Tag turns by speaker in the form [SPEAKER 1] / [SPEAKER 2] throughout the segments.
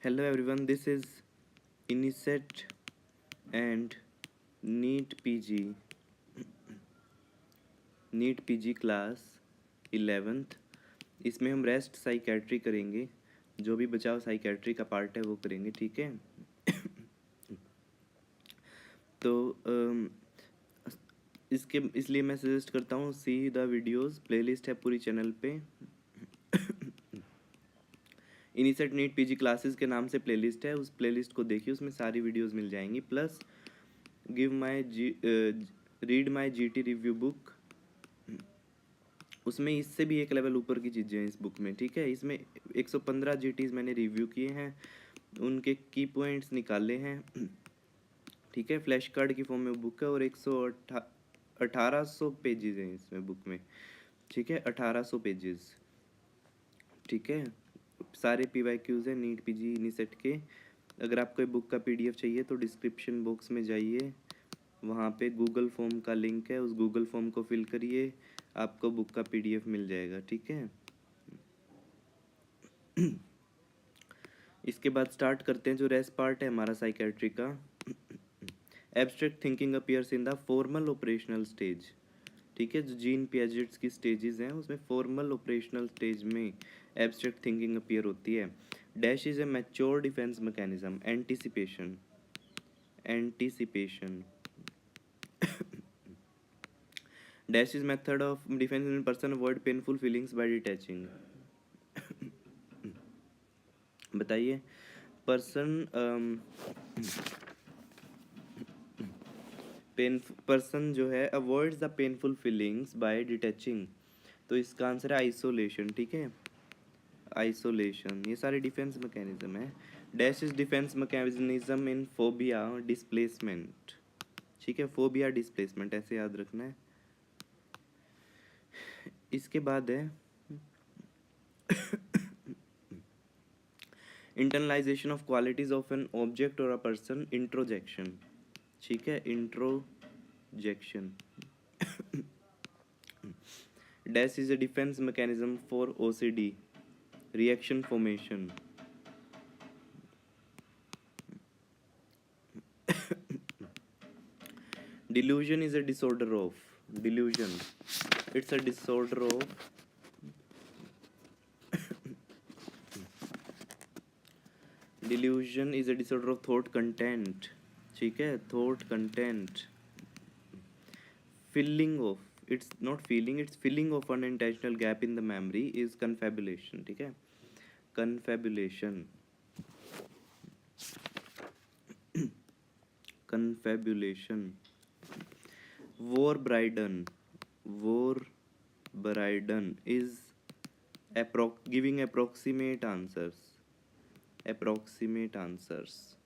[SPEAKER 1] Hello everyone, this is Inicet and NEET PG class 11th। इसमें हम rest psychiatry करेंगे, जो भी बचाव साइकेट्री का पार्ट है वो करेंगे, ठीक है। तो इसलिए मैं सजेस्ट करता हूँ सी द वीडियोस, प्लेलिस्ट है पूरी चैनल पे। इनिसेट नीट पीजी क्लासेस के नाम से प्लेलिस्ट है, उस प्लेलिस्ट को देखिए, उसमें सारी वीडियोस मिल जाएंगी। Plus read my GT review book, उसमें इससे भी एक लेवल ऊपर की चीज़ें हैं इस बुक में, ठीक है। इसमें 115 जीटीज मैंने रिव्यू किए हैं, उनके की पॉइंट्स निकाले हैं, ठीक है। फ्लैश कार्ड की फॉर्म में बुक है और 1800 पेजेस हैं इसमें बुक में, ठीक है। 1800 पेजेस, ठीक है। सारे PYQs हैं नीट पीजी नीसेट के। अगर आपको ये बुक का PDF चाहिए तो डिस्क्रिप्शन बॉक्स में जाइए, वहाँ पे गूगल फॉर्म का लिंक है, उस गूगल फॉर्म को फिल करिए, आपको बुक का PDF मिल जाएगा, ठीक है। इसके बाद स्टार्ट करते हैं जो रेस्ट पार्ट है हमारा साइकेट्री का। Abstract thinking appears in the formal operational stage, ठीक है। जो जीन पियाजेट्स की स्टेजेस हैं उसमें फॉर्मल ऑपरेशनल स्टेज में एब्स्ट्रैक्ट थिंकिंग अपीयर होती है। Dash is a mature defence mechanism, anticipation dash is method of defence in person avoid painful feelings by detaching. बताइए, पर्सन जो है avoids the painful feelings by detaching, तो इसका answer है isolation, ठीक है। आइसोलेशन, ये सारे डिफेंस मैकेनिज्म है। Dash is defence mechanism in phobia displacement, ठीक है। फोबिया डिस्प्लेसमेंट ऐसे याद रखना है। इसके बाद है internalization of qualities of an object और अ पर्सन, इंट्रोजेक्शन, ठीक है। Introjection dash is a defence mechanism for OCD, reaction formation. Delusion is a disorder of, delusion, it's a disorder of delusion is a disorder of thought content, ठीक है। thought content, filling of, it's not feeling, it's filling of unintentional gap in the memory is confabulation, ठीक है। confabulation confabulation Vorbriden, Vorbriden is giving approximate answers, approximate answers.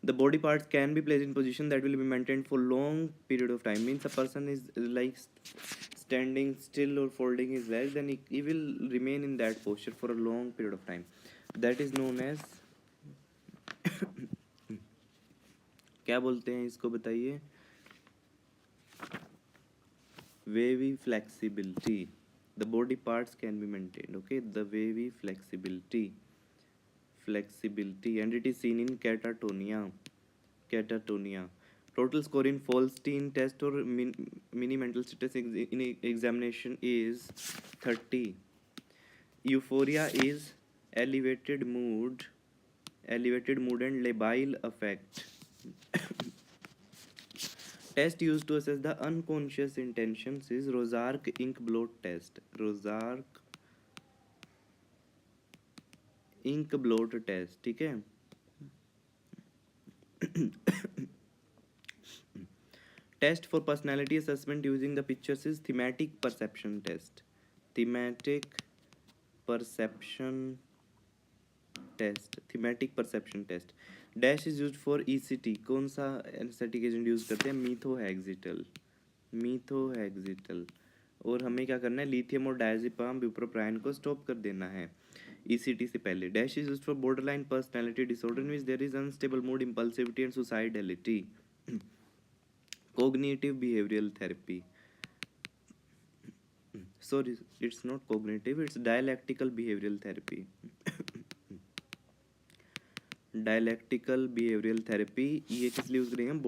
[SPEAKER 1] The body parts can be placed in position that will be maintained for long period of time, means a person is like standing still or folding his legs, then he will remain in that posture for a long period of time, that is known as क्या बोलते हैं इसको, बताइए। wavy flexibility, the body parts can be maintained, okay, the wavy flexibility, and it is seen in catatonia. Total score in Folstein test or mini mental status in examination is 30. Euphoria is elevated mood and labile affect. Test used to assess the unconscious intentions is Rorschach ink blot test. Rorschach ink blot test, ठीक है। Test for personality assessment using the pictures is thematic perception test. Thematic perception test. Dash is used for ECT, कौन सा anaesthetic agent use करते हैं, मीथोहेक्सिटल। और हमें क्या करना है, लिथियम और डायजेपाम ब्यूप्रोपियन को स्टॉप कर देना है ECT से पहले। Dash is used for borderline personality disorder, means there is unstable mood, impulsivity and suicidality. Cognitive behavioural therapy. sorry, it's not cognitive, it's dialectical behavioral therapy. Dialectical behavioural therapy, ये किस लिए use करेंगे हम?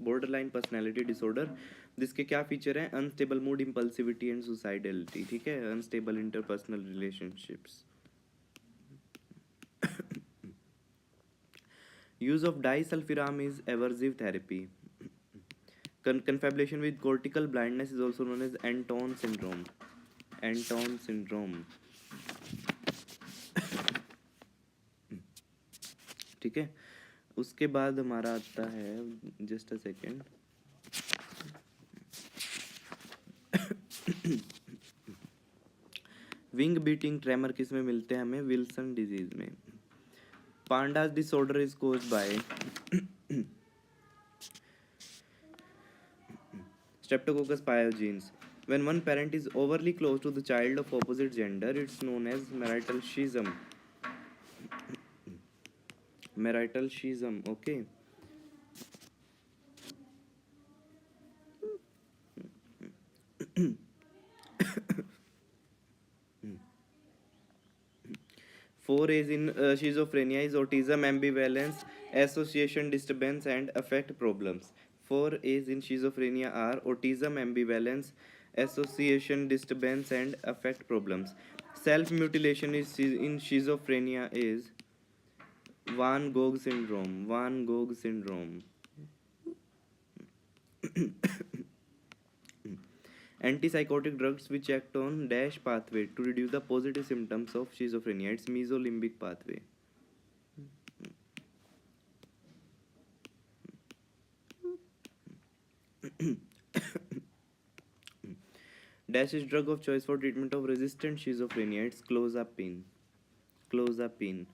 [SPEAKER 1] Borderline personality disorder, जिसके क्या feature हैं? Unstable mood, impulsivity and suicidality, ठीक है, unstable interpersonal relationships. Use of disulfiram is aversive therapy. Confabulation with cortical blindness is also known as Anton syndrome. Anton syndrome. ठीक है, उसके बाद हमारा आता है, just a second, wing beating tremor किस में मिलते हैं हमें? विल्सन डिजीज में. Pandas disorder is caused by Streptococcus pyogenes. When one parent is overly close to the child of opposite gender, it's known as marital schism. Marital schism, okay. Four A's in schizophrenia is autism, ambivalence, association disturbance, and affect problems. Four A's in schizophrenia are autism, ambivalence, association disturbance, and affect problems. Self mutilation is in schizophrenia is Van Gogh syndrome. Van Gogh syndrome. Antipsychotic drugs which act on dash pathway to reduce the positive symptoms of schizophrenia. It's mesolimbic pathway. Dash is drug of choice for treatment of resistant schizophrenia. It's clozapine. Clozapine.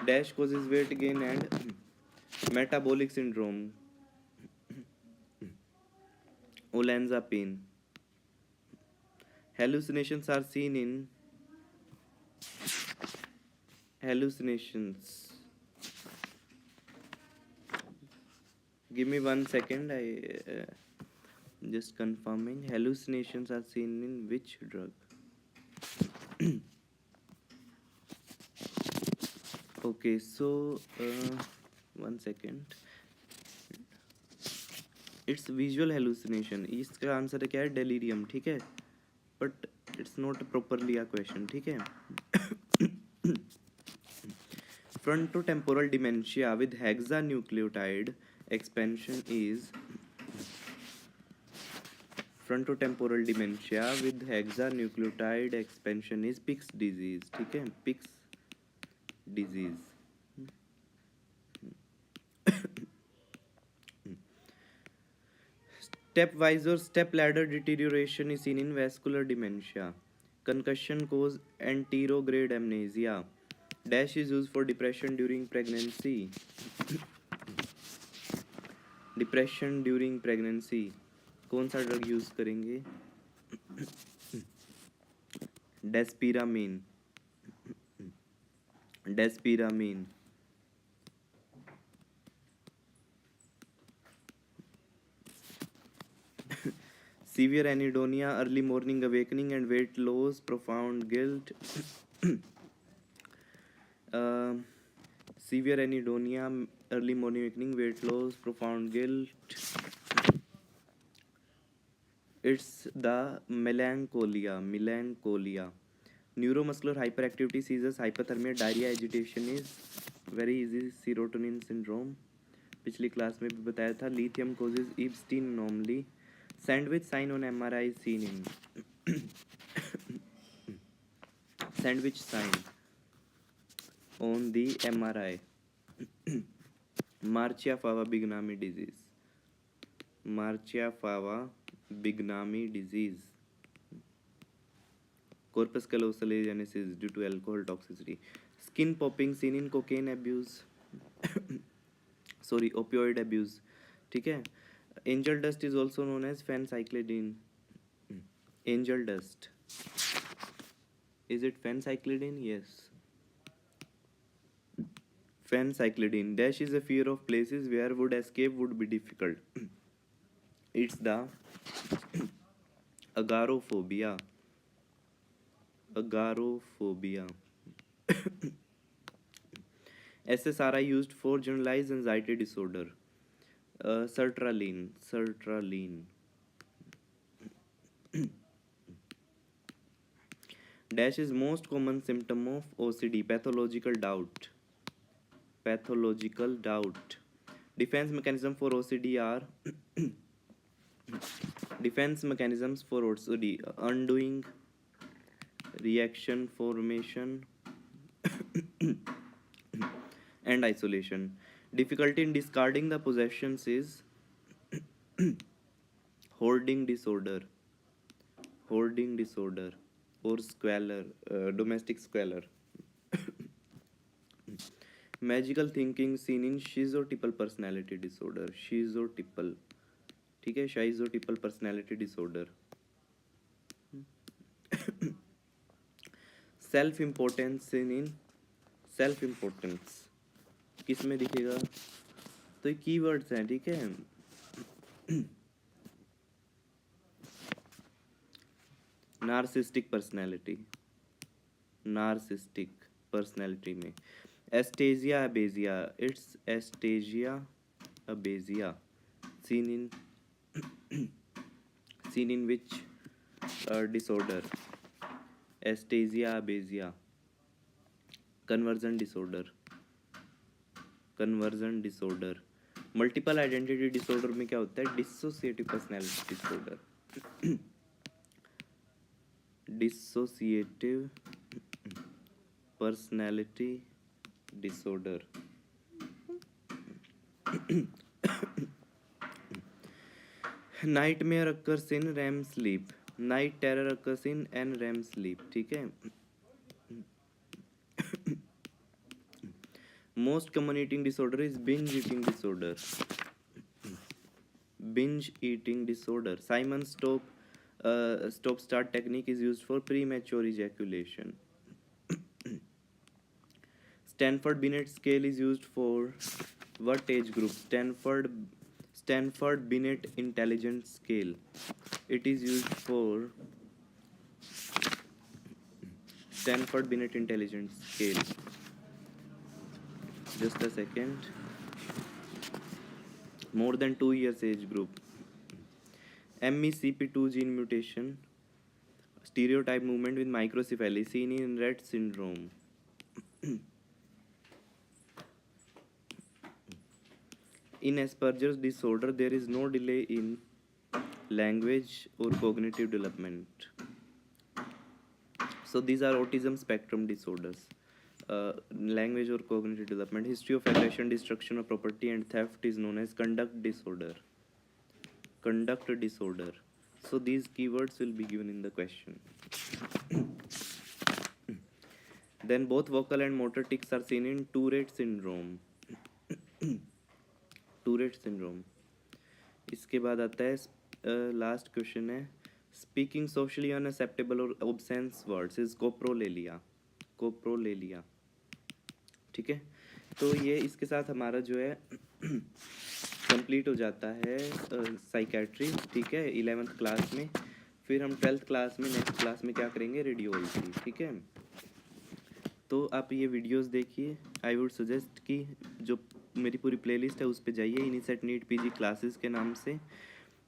[SPEAKER 1] Dash causes weight gain and metabolic syndrome. Olanzapine. Hallucinations are seen in hallucinations. Give me 1 second. I just confirming. Hallucinations are seen in which drug? Okay, so 1 second. It's visual hallucination. इसका answer क्या है? Delirium, ठीक है, but it's not properly a question, ठीक है. Frontotemporal dementia with hexanucleotide expansion is frontotemporal dementia with hexanucleotide expansion is Pick's disease, ठीक है, Pick's disease. Stepwise or step ladder deterioration is seen in vascular dementia. Concussion cause anterograde amnesia. Dash is used for depression during pregnancy. Depression during pregnancy. कौन सा drug use करेंगे? Desipramine. Desipramine. Severe anhedonia, early morning awakening and weight loss, profound guilt. severe anhedonia, early morning awakening, weight loss, profound guilt. It's the melancholia. Neuromuscular hyperactivity, seizures, hypothermia, diarrhea, agitation is very easy. Serotonin syndrome पिछली class में भी बताया था. Lithium causes Epstein anomaly. Sandwich sign on MRI seen in sandwich sign on the MRI. Marcia-Fava Bignami disease. Marcia-Fava Bignami disease. Corpus callosal agenesis due to alcohol toxicity. Skin popping seen in cocaine abuse. Sorry, opioid abuse, ठीक है. Angel dust is also known as phencyclidine. Angel dust. Is it phencyclidine? Yes. Phencyclidine. Dash is a fear of places where would escape would be difficult. It's the agoraphobia. Agoraphobia. SSRI used for generalized anxiety disorder. Sertraline. Dash is most common symptom of OCD. Pathological doubt. Defense mechanism for OCD are defense mechanisms for OCD: undoing, reaction formation, and isolation. Difficulty in discarding the possessions is hoarding disorder or squalor, domestic squalor. Magical thinking seen in schizotypal personality disorder. ठीक है, schizotypal personality disorder. Self importance in self importance किस में दिखेगा? तो ये keywords हैं, ठीक है। नार्सिस्टिक पर्सनैलिटी में astasia abasia. It's astasia abasia seen in which disorder? Astasia abesia. Conversion disorder. Multiple identity disorder में क्या होता है? Dissociative personality disorder. Dissociative personality disorder. Nightmare occurs in REM sleep. Night terror occurs in NREM sleep. ठीक है। Most common eating disorder is binge eating disorder. Simon's stop-start technique is used for premature ejaculation. Stanford Binet scale is used for what age group? Stanford Binet intelligence scale. It is used for Stanford Binet intelligence scale. Just a second. More than 2 years age group. MECP2 gene mutation. Stereotype movement with microcephaly seen in Rett syndrome. In Asperger's disorder, there is no delay in language or cognitive development. So these are autism spectrum disorders. Language or cognitive development. History of aggression, destruction of property, and theft is known as conduct disorder. So these keywords will be given in the question. Then both vocal and motor tics are seen in Tourette syndrome. इसके बाद आता है last question है, speaking socially unacceptable और absence words is कोप्रोलेलिया. ठीक है, तो ये इसके साथ हमारा जो है कंप्लीट हो जाता है साइकेट्री. ठीक है, 11th क्लास में. फिर हम 12th क्लास में नेक्स्ट क्लास में क्या करेंगे? रेडियोलॉजी. ठीक है, तो आप ये वीडियोस देखिए. आई वुड सजेस्ट कि जो मेरी पूरी प्लेलिस्ट है उस पे जाइए, इनिसेट नीट पीजी क्लासेस के नाम से.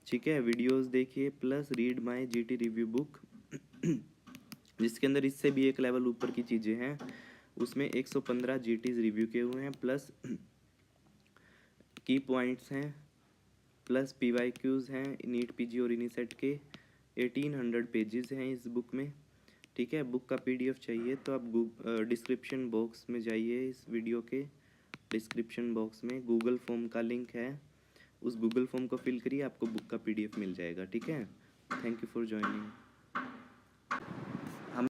[SPEAKER 1] ठीक है, वीडियोस देखिए plus read my GT review book, जिसके अंदर इससे भी एक लेवल ऊपर की चीज़ें हैं. उसमें 115 जीटीज रिव्यू किए हुए हैं, प्लस की पॉइंट्स हैं, प्लस PYQs हैं नीट पीजी और इनिसेट के. 1800 पेजेस हैं इस बुक में. ठीक है, बुक का PDF चाहिए तो आप डिस्क्रिप्शन बॉक्स में जाइए. इस वीडियो के डिस्क्रिप्शन बॉक्स में गूगल फॉर्म का लिंक है, उस गूगल फॉर्म को फिल करिए, आपको बुक का PDF मिल जाएगा. ठीक है, थैंक यू फॉर ज्वाइनिंग.